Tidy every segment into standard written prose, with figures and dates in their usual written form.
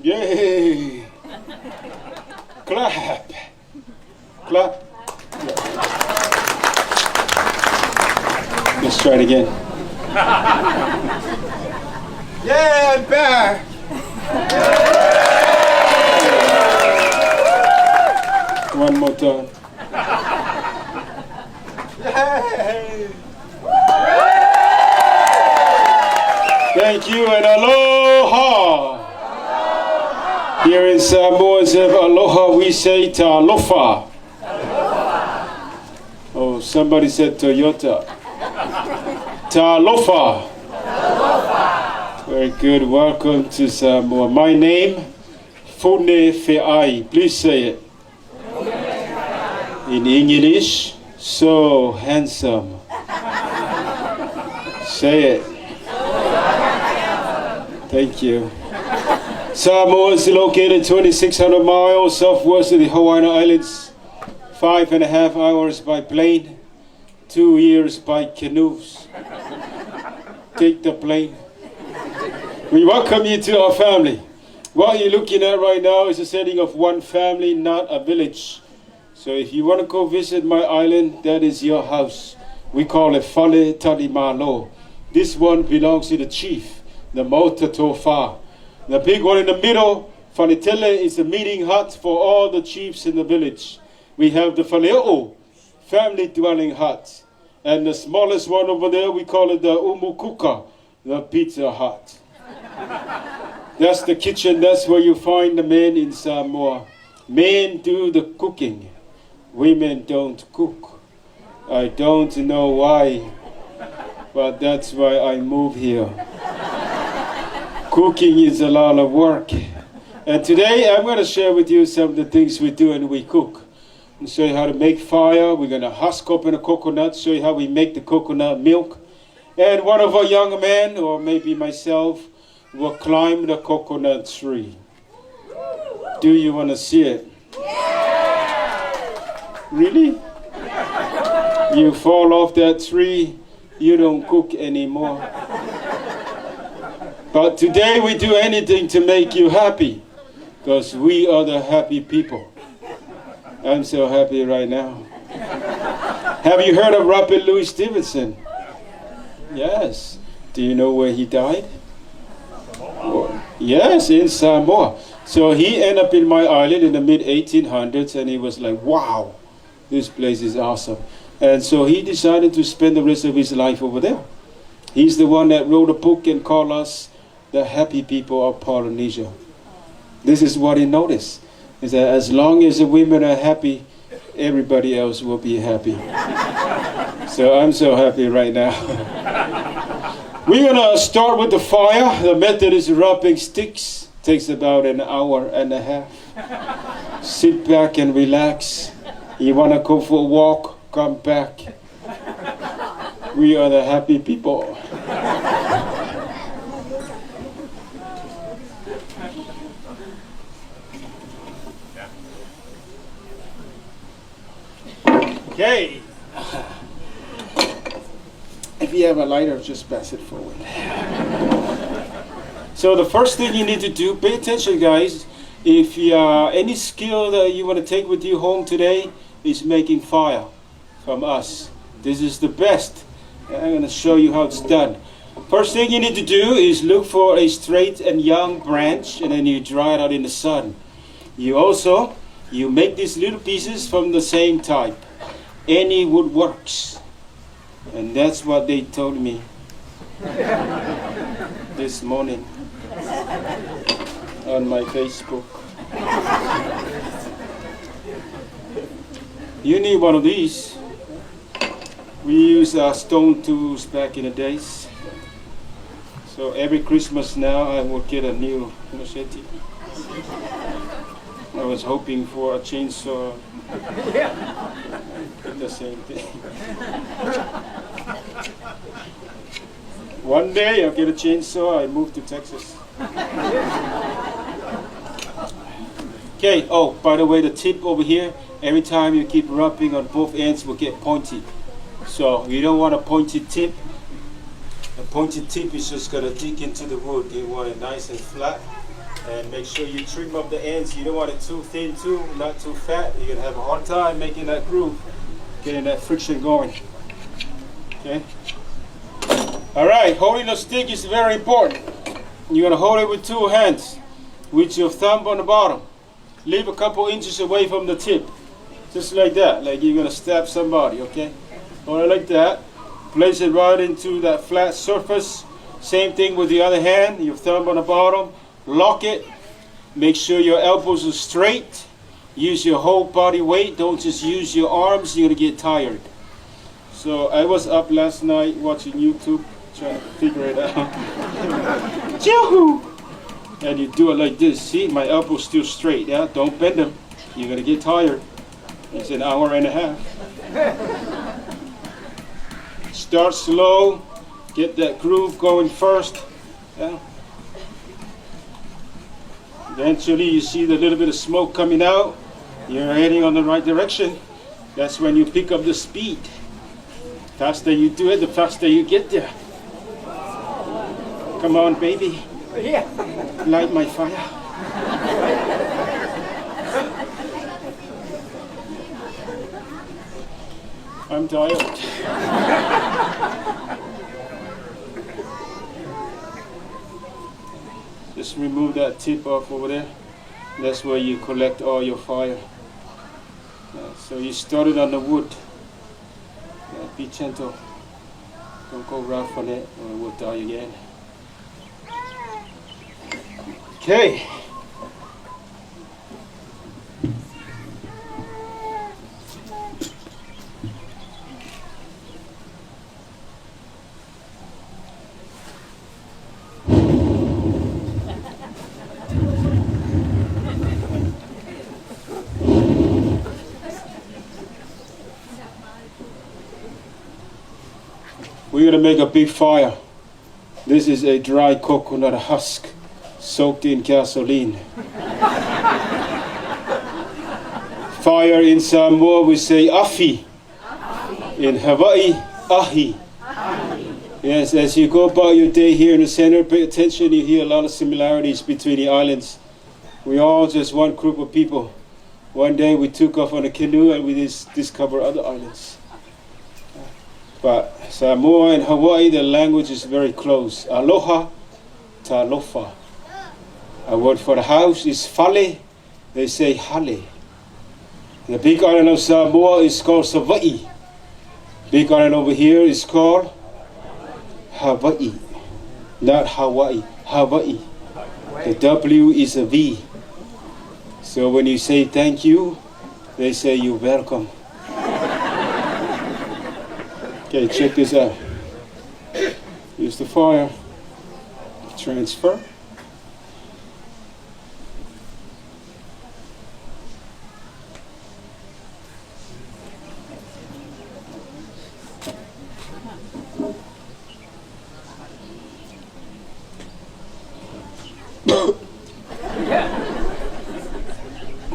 Yay! Clap! Clap! Let's try it again. Yeah, I'm back! One more time. Yay! Thank you and aloha! Here in Samoa, aloha, we say talofa. Oh, somebody said Toyota. Talofa. Very good. Welcome to Samoa. My name, Fune Fe'ai. Please say it. In English, so handsome. Say it. Thank you. Samoa is located 2,600 miles southwest of the Hawaiian Islands, 5.5 hours by plane, 2 years by canoes. Take the plane. We welcome you to our family. What you're looking at right now is a setting of one family, not a village. So if you want to go visit my island, that is your house. We call it Fale Talimalo. This one belongs to the chief, the Mota Tofa. The big one in the middle, Faletele, is the meeting hut for all the chiefs in the village. We have the Faleo'o, family dwelling hut. And the smallest one over there, we call it the Umukuka, the pizza hut. That's the kitchen, that's where you find the men in Samoa. Men do the cooking, women don't cook. I don't know why, but that's why I moved here. Cooking is a lot of work. And today I'm going to share with you some of the things we do when we cook. I'll show you how to make fire. We're going to husk open a coconut, show you how we make the coconut milk. And one of our young men, or maybe myself, will climb the coconut tree. Do you want to see it? Really? You fall off that tree, you don't cook anymore. But today we do anything to make you happy, because we are the happy people. I'm so happy right now. Have you heard of Robert Louis Stevenson? Yes. Do you know where he died? Yes, in Samoa. So he ended up in my island in the mid-1800s, and he was like, wow, this place is awesome. And so he decided to spend the rest of his life over there. He's the one that wrote a book and called us the happy people of Polynesia. This is what he noticed, is that as long as the women are happy, everybody else will be happy. So I'm so happy right now. We're gonna start with the fire. The method is rubbing sticks. Takes about an hour and a half. Sit back and relax. You wanna go for a walk, come back. We are the happy people. Okay. If you have a lighter, just pass it forward. So the first thing you need to do, pay attention guys, if any skill that you want to take with you home today is making fire from us. This is the best. I'm going to show you how it's done. First thing you need to do is look for a straight and young branch, and then you dry it out in the sun. You make these little pieces from the same type. Any wood works. And that's what they told me this morning on my Facebook. You need one of these. We used stone tools back in the days. So every Christmas now I will get a new machete. I was hoping for a chainsaw. The same thing. One day I'll get a chainsaw. I moved to Texas. Okay, oh, by the way, the tip over here, every time you keep rubbing on both ends will get pointy. So you don't want a pointy tip. A pointy tip is just going to dig into the wood. You want it nice and flat. And make sure you trim up the ends. You don't want it too thin too, not too fat. You're gonna have a hard time making that groove, getting that friction going. Okay? Alright, holding the stick is very important. You're gonna hold it with two hands, with your thumb on the bottom. Leave a couple inches away from the tip. Just like that, like you're gonna stab somebody, okay? Hold it like that. Place it right into that flat surface. Same thing with the other hand, your thumb on the bottom. Lock it. Make sure your elbows are straight. Use your whole body weight. Don't just use your arms, you're gonna get tired. So I was up last night watching YouTube, trying to figure it out. And you do it like this. See, my elbow's still straight, yeah? Don't bend them. You're gonna get tired. It's an hour and a half. Start slow. Get that groove going first. Yeah? Eventually you see the little bit of smoke coming out. You're heading on the right direction. That's when you pick up the speed. Faster you do it, the faster you get there. Come on, baby. Yeah. Light my fire. I'm tired. Just remove that tip off over there. That's where you collect all your fire. So you started on the wood. Be gentle. Don't go rough on it or it will die again. Okay. We're going to make a big fire. This is a dry coconut husk soaked in gasoline. Fire in Samoa we say afi. In Hawaii, ahi. Yes, as you go about your day here in the center, pay attention, you hear a lot of similarities between the islands. We all just one group of people. One day we took off on a canoe and we discovered other islands. But Samoa and Hawaii, the language is very close. Aloha, talofa. A word for the house is fale. They say hale. The big island of Samoa is called Savaii. Big island over here is called Hawaii. Not Hawaii, Hawaii. The W is a V. So when you say thank you, they say you're welcome. Okay, check this out. Use the fire. Transfer.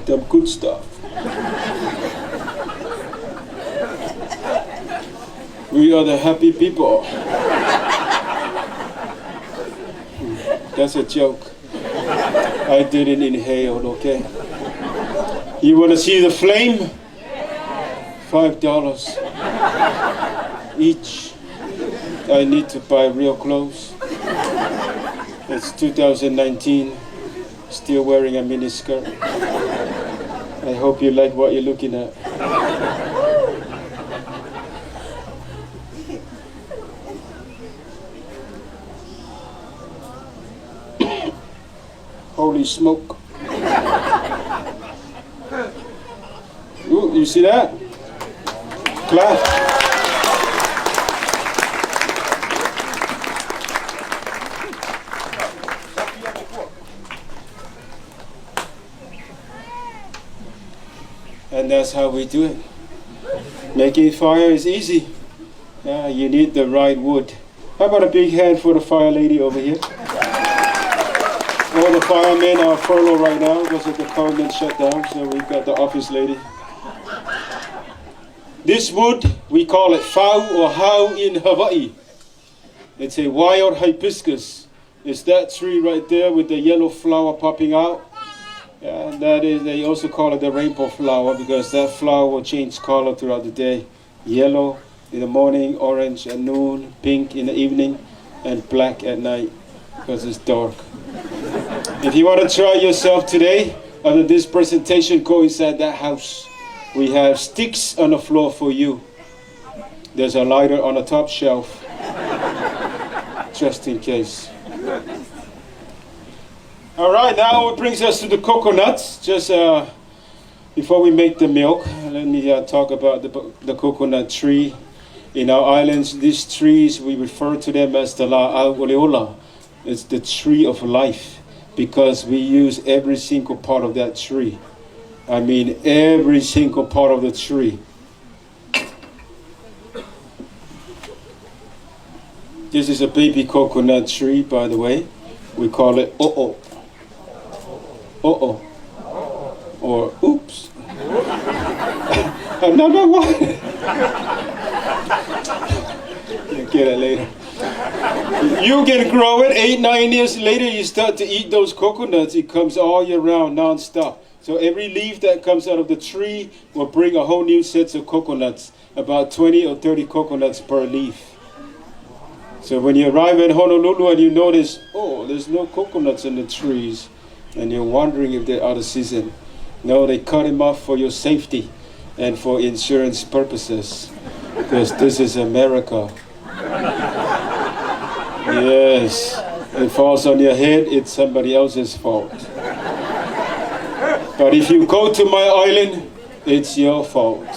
The good stuff. We are the happy people. That's a joke. I didn't inhale, okay? You want to see the flame? $5 each. I need to buy real clothes. It's 2019. Still wearing a mini skirt. I hope you like what you're looking at. Holy smoke. Ooh, you see that? Clap. And that's how we do it. Making fire is easy. You need the right wood. How about a big hand for the fire lady over here? All the firemen are furloughed right now because of the government shutdown, so we've got the office lady. This wood, we call it fau or hau in Hawaii. It's a wild hibiscus. It's that tree right there with the yellow flower popping out. Yeah, that is, they also call it the rainbow flower because that flower will change color throughout the day. Yellow in the morning, orange at noon, pink in the evening, and black at night because it's dark. If you want to try yourself today, after this presentation, go inside that house. We have sticks on the floor for you. There's a lighter on the top shelf, just in case. All right, now it brings us to the coconuts. Just before we make the milk, let me talk about the coconut tree. In our islands, these trees, we refer to them as the la aureola. It's the tree of life because we use every single part of that tree. I mean, every single part of the tree. This is a baby coconut tree, by the way. We call it oh-oh. Uh-oh. Or oops. Another one. You'll get it later. You can grow it 8-9 years later. You start to eat those coconuts. It comes all year round, non-stop. So every leaf that comes out of the tree will bring a whole new set of coconuts. About 20 or 30 coconuts per leaf. So when you arrive in Honolulu and you notice, oh, there's no coconuts in the trees, and you're wondering if they're out of season. No, they cut them off for your safety and for insurance purposes. Because this is America. Yes, it falls on your head, it's somebody else's fault. But if you go to my island, it's your fault.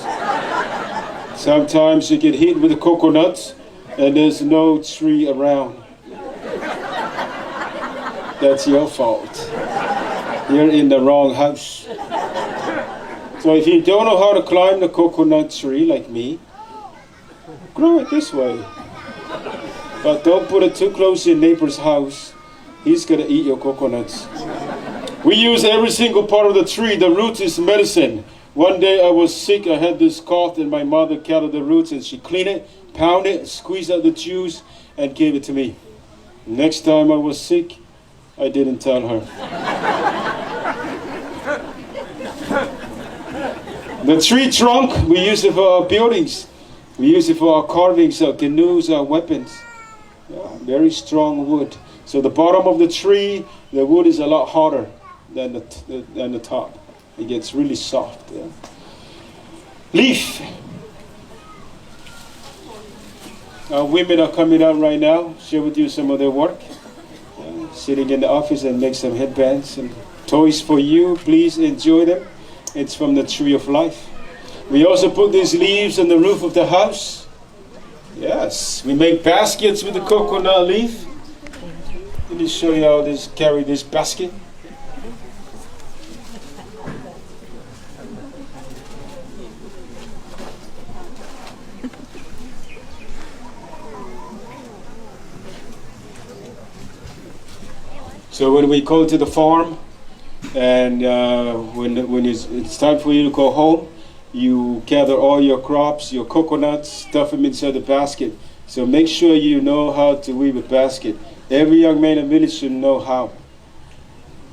Sometimes you get hit with the coconuts and there's no tree around. That's your fault. You're in the wrong house. So if you don't know how to climb the coconut tree like me, grow it this way. But don't put it too close to your neighbor's house. He's gonna eat your coconuts. We use every single part of the tree. The roots is medicine. One day I was sick, I had this cough, and my mother gathered the roots and she cleaned it, pounded it, squeezed out the juice, and gave it to me. Next time I was sick, I didn't tell her. The tree trunk, we use it for our buildings. We use it for our carvings, our canoes, our weapons. Yeah, very strong wood. So the bottom of the tree, the wood is a lot harder than the top. It gets really soft. Yeah. Leaf. Women are coming out right now, share with you some of their work. Sitting in the office and make some headbands and toys for you. Please enjoy them. It's from the tree of life. We also put these leaves on the roof of the house. Yes, we make baskets with the coconut leaf. Let me show you how to carry this basket. So when we go to the farm, and when it's time for you to go home, you gather all your crops, your coconuts, stuff them inside the basket. So make sure you know how to weave a basket. Every young man in the village should know how.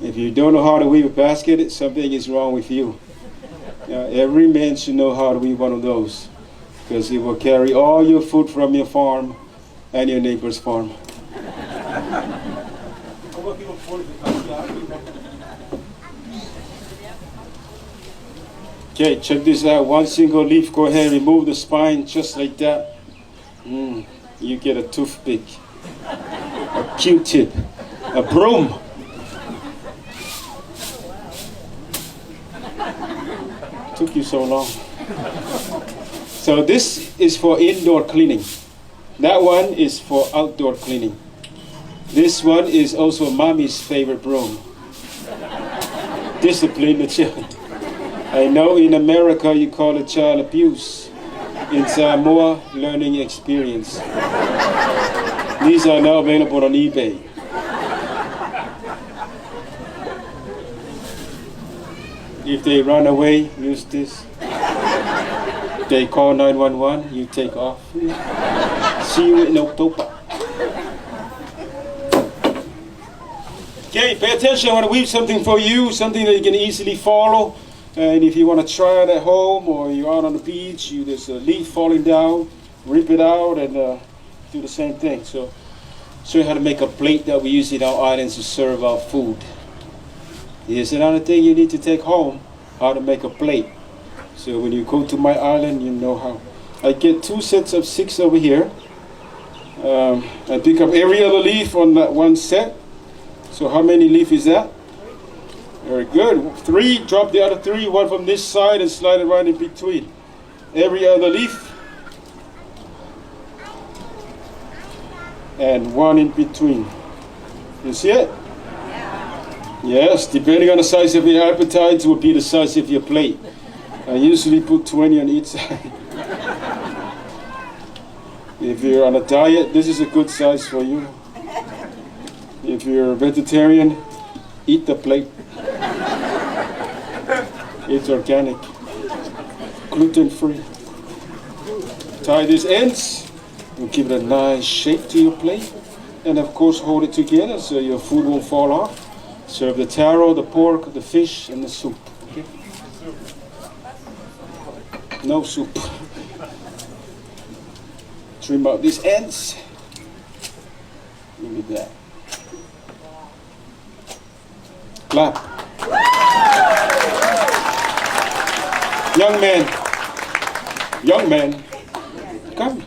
If you don't know how to weave a basket, something is wrong with you. Every man should know how to weave one of those, because it will carry all your food from your farm and your neighbor's farm. Okay, check this out. One single leaf, go ahead and remove the spine just like that. You get a toothpick, a Q-tip, a broom. Took you so long. So this is for indoor cleaning. That one is for outdoor cleaning. This one is also mommy's favorite broom. Discipline the children. I know in America you call it child abuse. In Samoa, learning experience. These are now available on eBay. If they run away, use this. They call 911, you take off. See you in October. Okay, pay attention. I want to weave something for you, something that you can easily follow. And if you want to try it at home or you're out on the beach, there's a leaf falling down, rip it out and do the same thing. So, show you how to make a plate that we use in our islands to serve our food. Here's another thing you need to take home, how to make a plate. So when you go to my island, you know how. I get 2 sets of 6 over here. I pick up every other leaf on that one set. So how many leaf is that? Very good. 3, drop the other 3, one from this side and slide it right in between. Every other leaf. And 1 in between. You see it? Yes, depending on the size of your appetite will be the size of your plate. I usually put 20 on each side. If you're on a diet, this is a good size for you. If you're a vegetarian, eat the plate. It's organic, gluten-free. Tie these ends and give it a nice shape to your plate. And of course, hold it together so your food won't fall off. Serve the taro, the pork, the fish, and the soup. Okay? No soup. Trim out these ends. Look at that. Clap. Young man, come.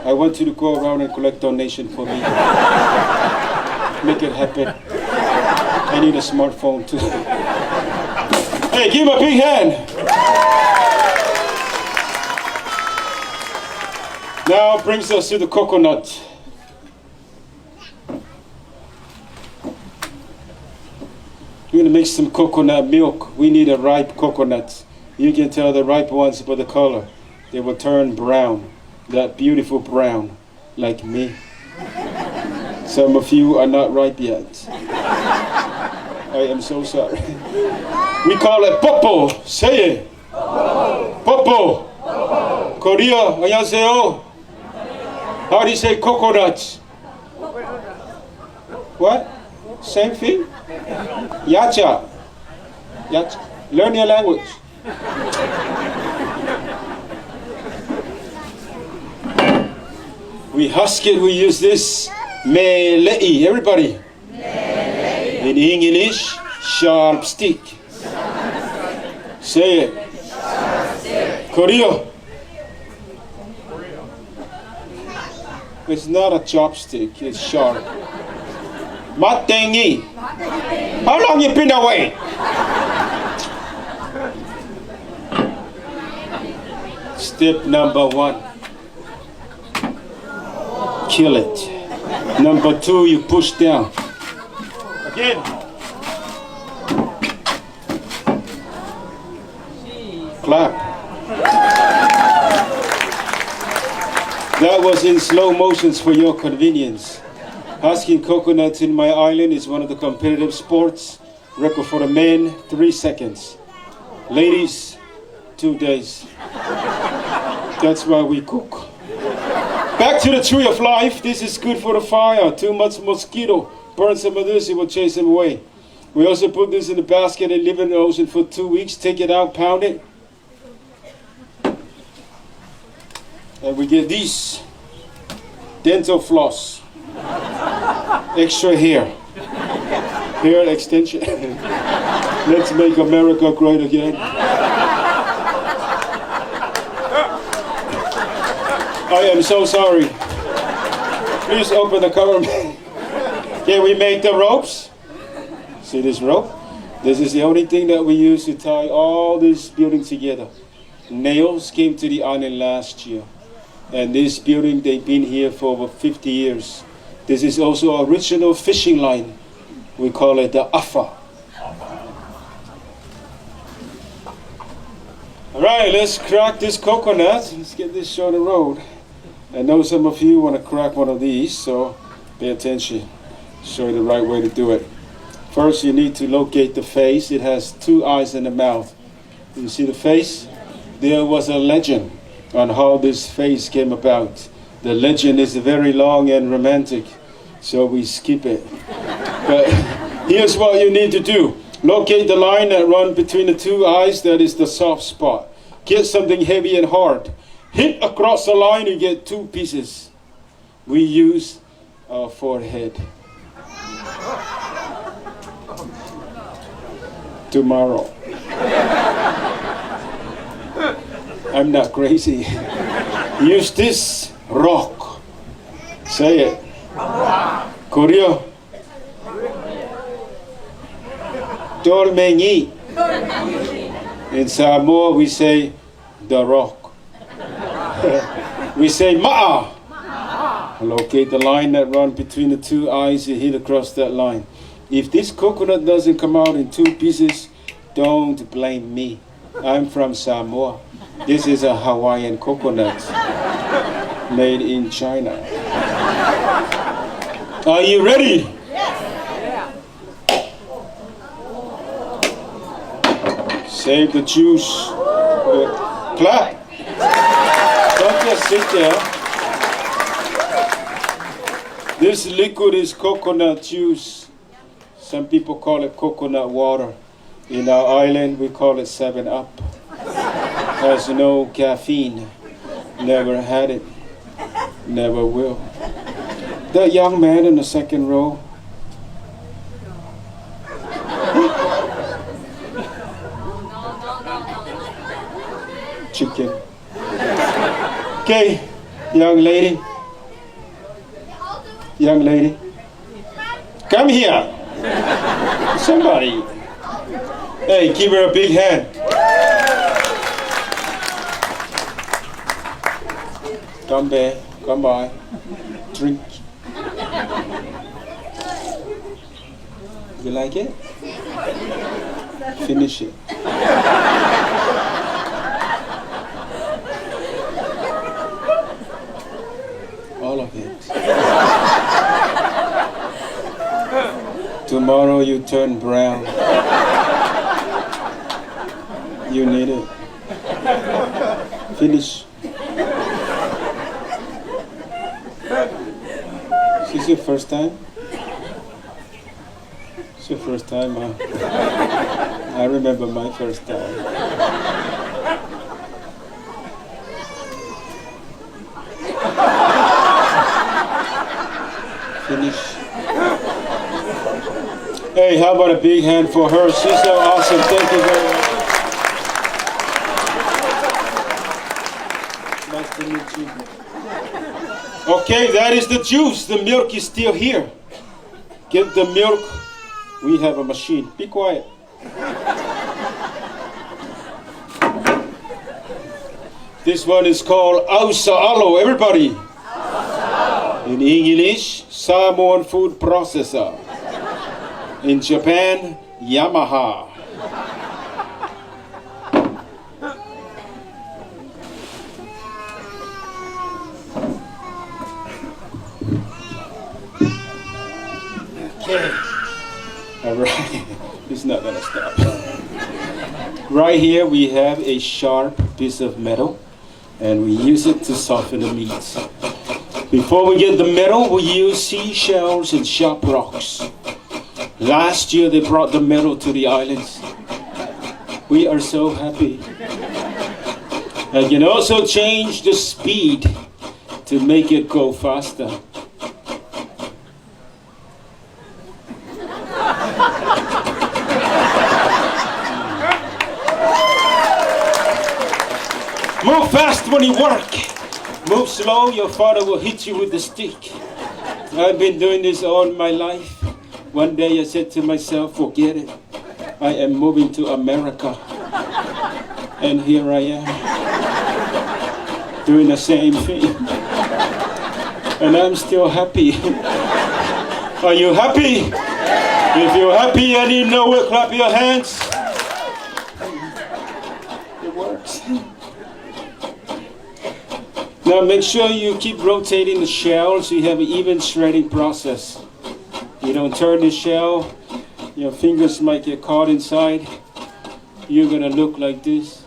I want you to go around and collect donation for me. Make it happen. I need a smartphone too. Hey, give him a big hand. Now brings us to the coconut. We're going to make some coconut milk. We need a ripe coconut. You can tell the ripe ones by the color. They will turn brown, that beautiful brown, like me. Some of you are not ripe yet. I am so sorry. We call it popo. Say it. Popo. Korea, 안녕하세요. How do you say coconut? What? Same thing? Yacha. Yacha. Learn your language. We husk it, we use this. Melei. Everybody. Melei. In English, sharp stick. Say it. Sharp stick. Korea. It's not a chopstick, it's sharp. Matengi. How long you been away? Step number 1. Kill it. Number 2, you push down. Again. Clap. That was in slow motions for your convenience. Husking coconuts in my island is one of the competitive sports. Record for the men, 3 seconds. Ladies, 2 days. That's why we cook. Back to the tree of life. This is good for the fire. Too much mosquito. Burn some of this, it will chase them away. We also put this in the basket and leave it in the ocean for 2 weeks. Take it out, pound it. And we get these. Dental floss. Extra hair. Hair extension. Let's make America great again. I am so sorry. Please open the cover. Okay, we make the ropes. See this rope? This is the only thing that we use to tie all this building together. Nails came to the island last year. And this building, they've been here for over 50 years. This is also our original fishing line. We call it the Afa. All right, let's crack this coconut. Let's get this show on the road. I know some of you want to crack one of these, so pay attention. Show you the right way to do it. First, you need to locate the face. It has 2 eyes and a mouth. You see the face? There was a legend on how this face came about. The legend is very long and romantic. so we skip it. But here's what you need to do. Locate the line that runs between the two eyes, that is the soft spot. Get something heavy and hard. Hit across the line, you get two pieces. We use our forehead. Tomorrow. I'm not crazy. Use this rock. Say it. Korea. Dolmengi. In Samoa we say the rock. We say ma'a. Locate the line that runs between the two eyes and hit across that line. If this coconut doesn't come out in two pieces, don't blame me. I'm from Samoa. This is a Hawaiian coconut made in China. Are you ready? Save the juice. Clap. Don't just sit there. This liquid is coconut juice. Some people call it coconut water. In our island, we call it 7-Up. Has no caffeine. Never had it. Never will. That young man in the second row. Chicken. Okay, young lady. Young lady. Come here. Somebody. Hey, give her a big hand. Come there. Come by. Drink. You like it? Finish it. All of it. Tomorrow you turn brown. You need it. Finish. Is this your first time? It's your first time, huh? I remember my first time. Finish. Hey, how about a big hand for her? She's so awesome. Thank you very much. Nice to meet you. Okay, that is the juice. The milk is still here. Get the milk. We have a machine. Be quiet. This one is called Ausa'alo. Everybody. In English, Samoan food processor. In Japan, Yamaha. Okay. All right. It's not gonna stop. Right here we have a sharp piece of metal, and we use it to soften the meat. Before we get the metal, we use seashells and sharp rocks. Last year they brought the metal to the islands. We are so happy. I can also change the speed to make it go faster. Move fast when you work. Move slow, your father will hit you with the stick. I've been doing this all my life. One day I said to myself, forget it. I am moving to America. And here I am, doing the same thing. And I'm still happy. Are you happy? If you're happy and you know it, clap your hands. It works. Now make sure you keep rotating the shell so you have an even shredding process. You don't turn the shell, your fingers might get caught inside. You're gonna look like this.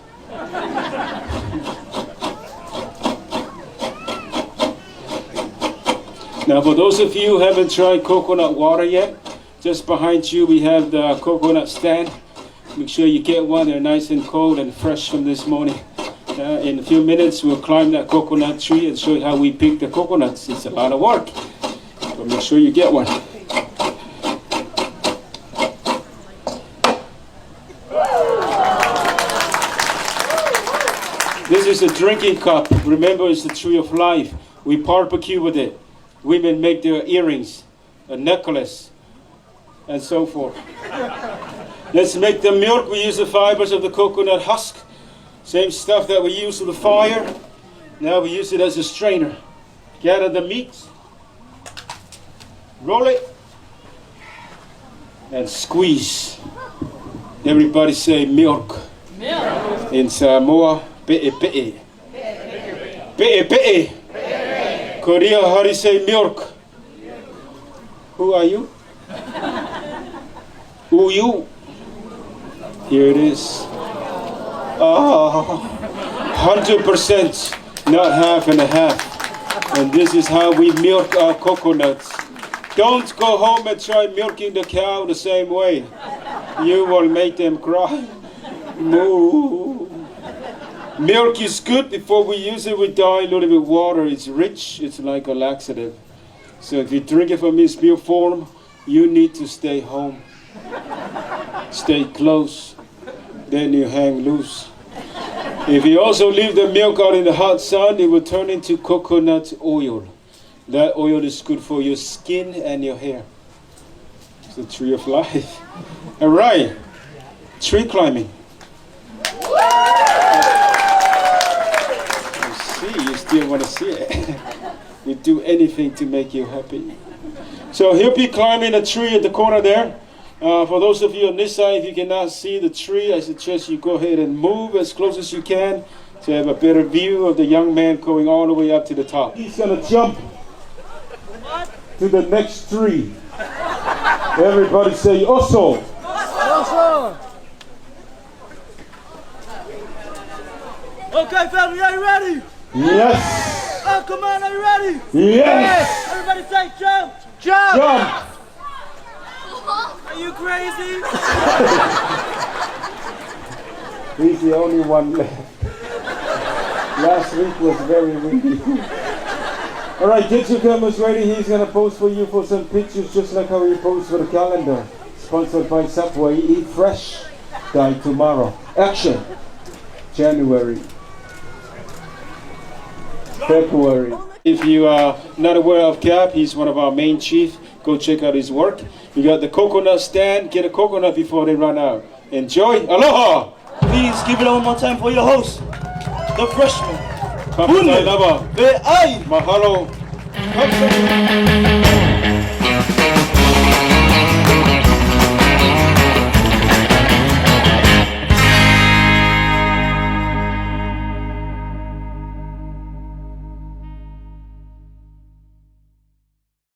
Now, for those of you who haven't tried coconut water yet, just behind you we have the coconut stand. Make sure you get one. They're nice and cold and fresh from this morning. In a few minutes we'll climb that coconut tree and show you how we pick the coconuts. It's a lot of work, but make sure you get one. This is a drinking cup. Remember, it's the tree of life. We barbecue with it. Women make their earrings, a necklace, and so forth. Let's make the milk. We use the fibers of the coconut husk. Same stuff that we use for the fire. Now we use it as a strainer. Gather the meat, roll it, and squeeze. Everybody say milk. Milk. In Samoa, pe'e pe'e. Pe'e pe'e. Korea, how do you say milk? Who are you? Who you? Here it is. 100%, not half and a half. And this is how we milk our coconuts. Don't go home and try milking the cow the same way. You will make them cry. Moo. Milk is good. Before we use it, we dilute it with water. It's rich. It's like a laxative. So if you drink it from its pure form, you need to stay home. Stay close. Then you hang loose. If you also leave the milk out in the hot sun, it will turn into coconut oil. That oil is good for your skin and your hair. It's the tree of life. All right. Tree climbing. You still want to see it. We do anything to make you happy. So he'll be climbing a tree at the corner there. For those of you on this side, if you cannot see the tree, I suggest you go ahead and move as close as you can to have a better view of the young man going all the way up to the top. He's going to jump to the next tree. Everybody say, Oso. Oso. Okay, family, are you ready? Yes. Oh, come on, are you ready? Yes. Everybody say jump. Jump. Jump. Are you crazy? He's the only one left. Last week was very windy. All right, get your cameras ready. He's going to pose for you for some pictures, just like how he posed for the calendar. Sponsored by Subway. Eat fresh, die tomorrow. Action. January. February. If you are not aware of Cap, he's one of our main chiefs. Go check out his work. We got the coconut stand. Get a coconut before they run out. Enjoy. Aloha! Please give it one more time for your host, the freshman. Mahalo.